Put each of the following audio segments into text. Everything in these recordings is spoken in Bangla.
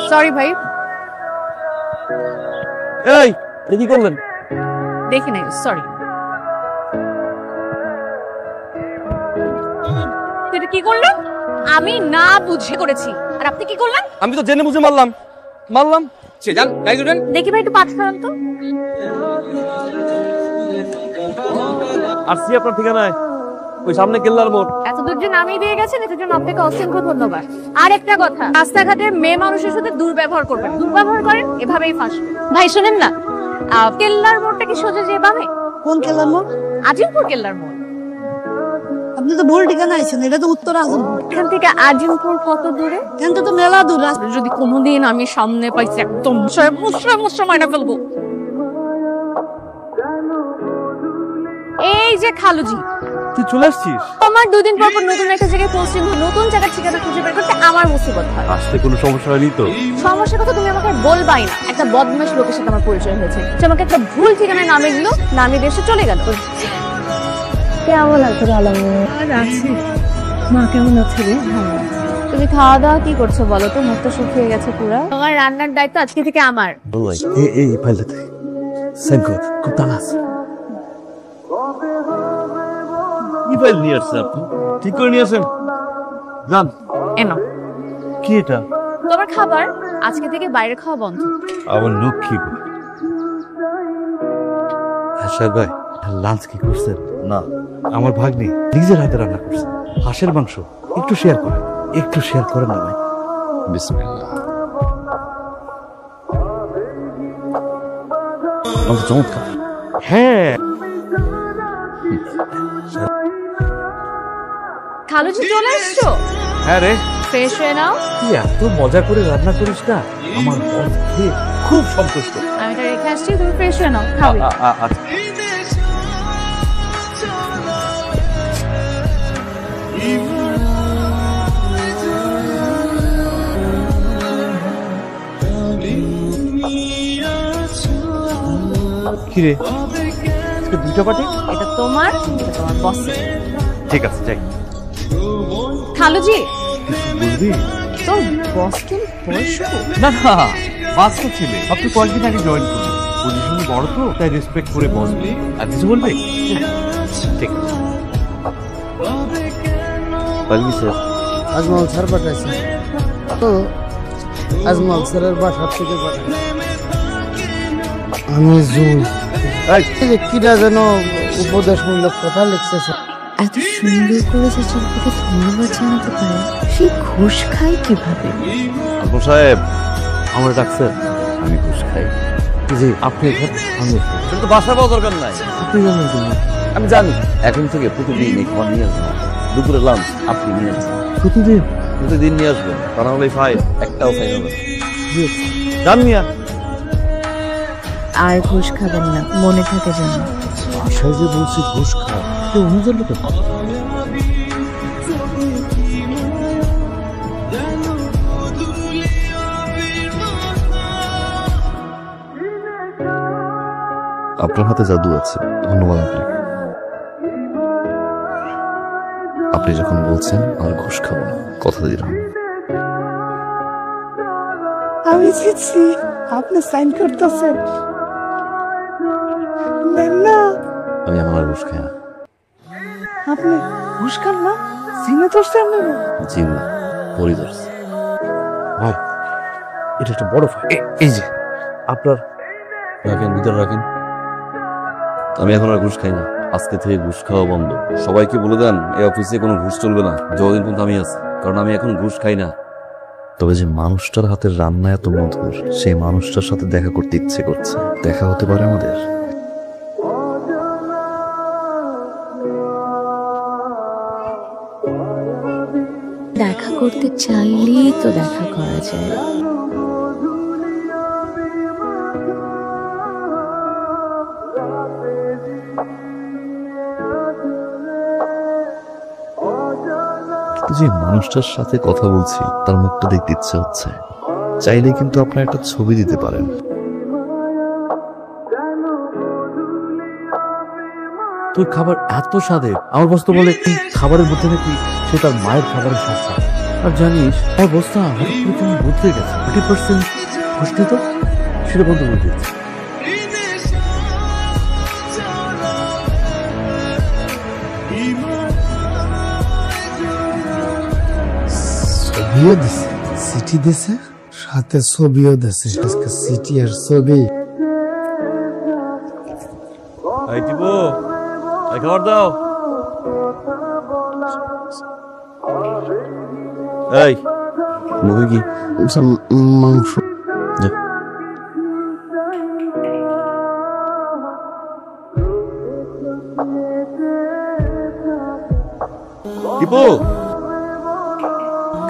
সরি ভাই। এই কি করলেন? দেখি নাই, সরি। এটা কি করলেন? আমি না বুঝে করেছি, আর আপনি কি করলেন? আমি তো জেনে বুঝে মারলাম সে যান গাড়ি উঠেন। দেখি ভাই একটু পাঠ করেন তো। আসছি আপনার ঠিকানায়, ওই সামনে কেল্লার মোড়। এত দূর যে নামিয়ে দিয়ে গেছেন, এটার জন্য আপনাকে অসংখ্য ধন্যবাদ। আর একটা কথা, রাস্তাঘাটে মেয়ে মানুষের সাথে দুর্ব্যবহার করবেন। দুর্ব্যবহার করেন, এভাবেই ফাঁসবেন। ভাই শোনেন না, কেল্লার মোড়টা কি সোজা যে বামে? কোন কেল্লার মোড়? আজিমপুর কেল্লার মোড়। আপনি তো ভুল ঠিকানা আইছেন, এটা তো উত্তর আজিমপুর। এখান থেকে আজিমপুর কত দূরে? এখান থেকে তো মেলা দূর। যদি কোনোদিন আমি সামনে পাইছি, একদম মুসরা মাইনা ফেলবো। এই যে খালুজি, তুই চলে আসছিস? আমার দুদিন পর পর নতুন একটা জায়গায় পোস্টিং, নতুন জায়গার ঠিকানা খুঁজে বের করতে আমার মুসিবত হয়। আসতে কোনো সমস্যা হয়নি তো? সমস্যার কথা তুমি আমাকে বলবাই না। একটা বদমাশ লোকের সাথে আমার পরিচয় হয়েছে, সে আমাকে একটা ভুল ঠিকানায় নামিয়ে দিল, নামিয়ে দেশে চলে গেল। কেমন আছো? ভালো আছি। মা কেমন আছে রে? ভালো আছে। তুমি খাওয়া দাওয়া কি করছো বলো তো? মুখ তো শুকিয়ে গেছে পুরো। তোমার রান্নার দায়িত্ব আজকে থেকে আমার। এই ফাইলটা সাইন কর, খুব টানা আছে। কি ফাইল নিয়ে আসছেন আপনি? ঠিক করে নিয়ে আসেন। যান। এনো। কি এটা? তোমার খাবার, আজকে থেকে বাইরে খাওয়া বন্ধ। আমার লক্ষ্মী গো। হাসার ভাই, লাঞ্চ কি করছেন? না, আমার ভাগ্নি নিজের হাতে রান্না করছে হাঁসের মাংস। একটু শেয়ার করেন না ভাই। বিসমিল্লাহ। চমৎকার। হ্যাঁ, খালুজি চলে এসছো? হ্যাঁ রে। ফ্রেশ হয়ে নাও। তুই এত মজা করে রান্না করিস না, আমার বস খেয়ে খুব সন্তুষ্ট। আমি এটা রেখে আসছি, তুমি ফ্রেশ হয়ে নাও, খাবে। আচ্ছা। কিরে, দুইটা পার্টি? এটা তোমার, এটা তোমার বসের। ঠিক আছে, যাই। খালুজি, বুঝবি তো বসকে বয়স? না, বাস্তব ছিল। আপনি কয়েকদিন আগে জয়েন করুন, পজিশনে বড় তো, তাই রেসপেক্ট করে বসবে। আর কিছু বলবে? ঠিক আছে। স্যার, আজমল স্যার পাঠাইছে তো, আজমল স্যারের বাসা থেকে পাঠাইছে। আমি কিটা যেন উপদেশমূলক কথা লিখতেছে। এত সুন্দর করে যে শিল্পীকে ধন্যবাদ জানাতে পারে, সে ঘুষ খায় কিভাবে? আপু সাহেব, আমার ডাকছেন? আমি ঘুষ খাই। জি, আপনি আমি তো বাসা পাওয়া দরকার নাই। আপনি জানেন তুমি? আমি জানি। এখন থেকে প্রতিদিন এই খাবার নিয়ে আসবো, দুপুরে লাঞ্চ আপনি নিয়ে আসবেন। প্রতিদিন নিয়ে আসবেন, তা না হলে ফাইল একটাও ফাইল হবে। জান মিয়া। আর ঘুষ খাবেন না, মনে থাকে যেন। বাসায় যে বলছি ঘুষ খা, কেউ অনুযায়ী লোকে আপনার হাতে জাদু আছে। ধন্যবাদ আপনাকে। আপনি যখন বলছেন আর ঘুষ খাবো না, কথা দিলাম। আমি জিতছি, আপনি সাইন করতেছেন না? আমি আমার ঘুষ খাই না। আপনি ঘুষ খান না? সিনে ধরছেন না? জি না, পরিদর্শ। ভাই, এটা একটা বড় ফাইল। এই যে আপনার, রাখেন, ভিতরে রাখেন। আমি এখন আর ঘুষ খাই না, আজকে থেকে ঘুষ খাওয়া বন্ধ। সবাইকে বলে দেন এই অফিসে কোনো ঘুষ চলবে না যতদিন পর্যন্ত আমি আছি, কারণ আমি এখন ঘুষ খাই না। তবে যে মানুষটার হাতের রান্না এত মধুর, সেই মানুষটার সাথে দেখা করতে ইচ্ছে করছে। দেখা হতে পারে আমাদের? দেখা করতে চাইলেই তো দেখা করা যায়। যে মানুষটার সাথে কথা বলছি, তার মুখটা দেখতে ইচ্ছে হচ্ছে। চাইলে কিন্তু আপনার একটা ছবি দিতে পারেন। তো তোর খাবার এত স্বাদের। আমার বস তো বলে এই খাবারের মধ্যে নাকি সে তার মায়ের খাবারের স্বাদ পায়। আর জানিস আমার বস্তা হঠাৎ করে কেমন বদলে গেছে, 30% পুষ্টি তো সেটা বন্ধ করে দিয়েছে। ছবিও দিছে, চিঠি দিছে, সাথে ছবিও দিছে। আজকে চিঠি আর ছবি। এই টিপু, এই খাবার দাও। এই মুখে কি মাংস। টিপু,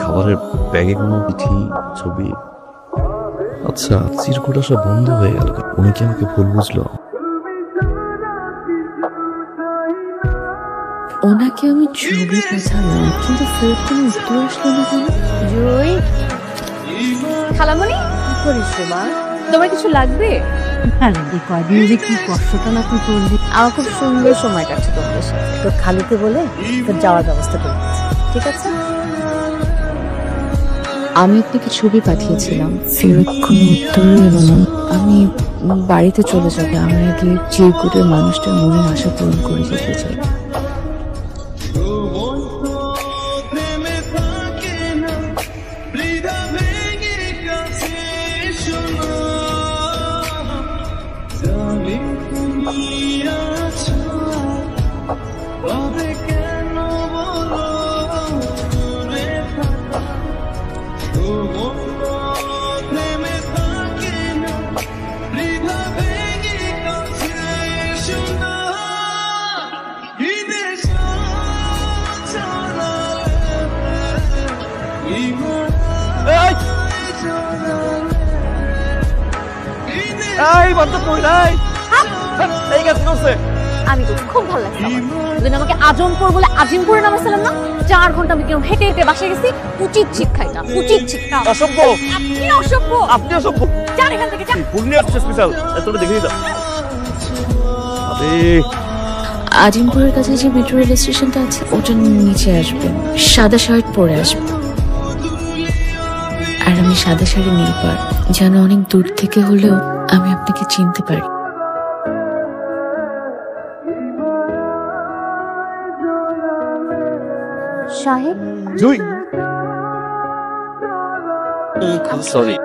খাবারের ব্যাগে কোনো চিঠি ছবি? আচ্ছা, চিরকুট আসা বন্ধ হয়ে গেল। উনি কি আমাকে ভুল বুঝলো? ওনাকে আমি ছবি পাঠালাম, কিন্তু ফের কোনো উত্তর আসলো না কেন? জয়, খালামণি কি করিস রে মা? তোমার কিছু লাগবে? কয়দিন যে কি কষ্টটা না তুই করলি। আমার খুব সুন্দর সময় কাটছে তোমাদের সাথে। তোর খালুকে বলে তোর যাওয়ার ব্যবস্থা করে দিচ্ছি। ঠিক আছে? আমি আপনাকে ছবি পাঠিয়েছিলাম, ফেরত কোনো উত্তরই এলো না। আমি বাড়িতে চলে যাবে। আমি আগে চিরকুটের মানুষটার মনের আশা পূরণ করে যেতে চাই। আমি তো খুব ভালো লাগছে আমার। ওদিন আমাকে আজমপুর বলে আজিমপুরে নামাইছিলাম না? 4 ঘন্টা আমি কিরকম হেঁটে হেঁটে বাসায় গেছি। উচিত শিক্ষা এটা, উচিত শিক্ষা। অসভ্য, আপনি অসভ্য। আপনি অসভ্য। যান এখান থেকে, যান। পূর্ণিয়া স্পেশাল তোকে দেখে দিতাম। আবে আজিমপুরের কাছে যে মেট্রো রেল স্টেশনটা আছে, ওটার নিচে আসবেন, সাদা শার্ট পরে আসবেন। আর আমি সাদা শাড়ি নিয়ে পার, যেন অনেক দূর থেকে হলেও আমি আপনাকে চিনতে পারি। সাহেব, জুই, সরি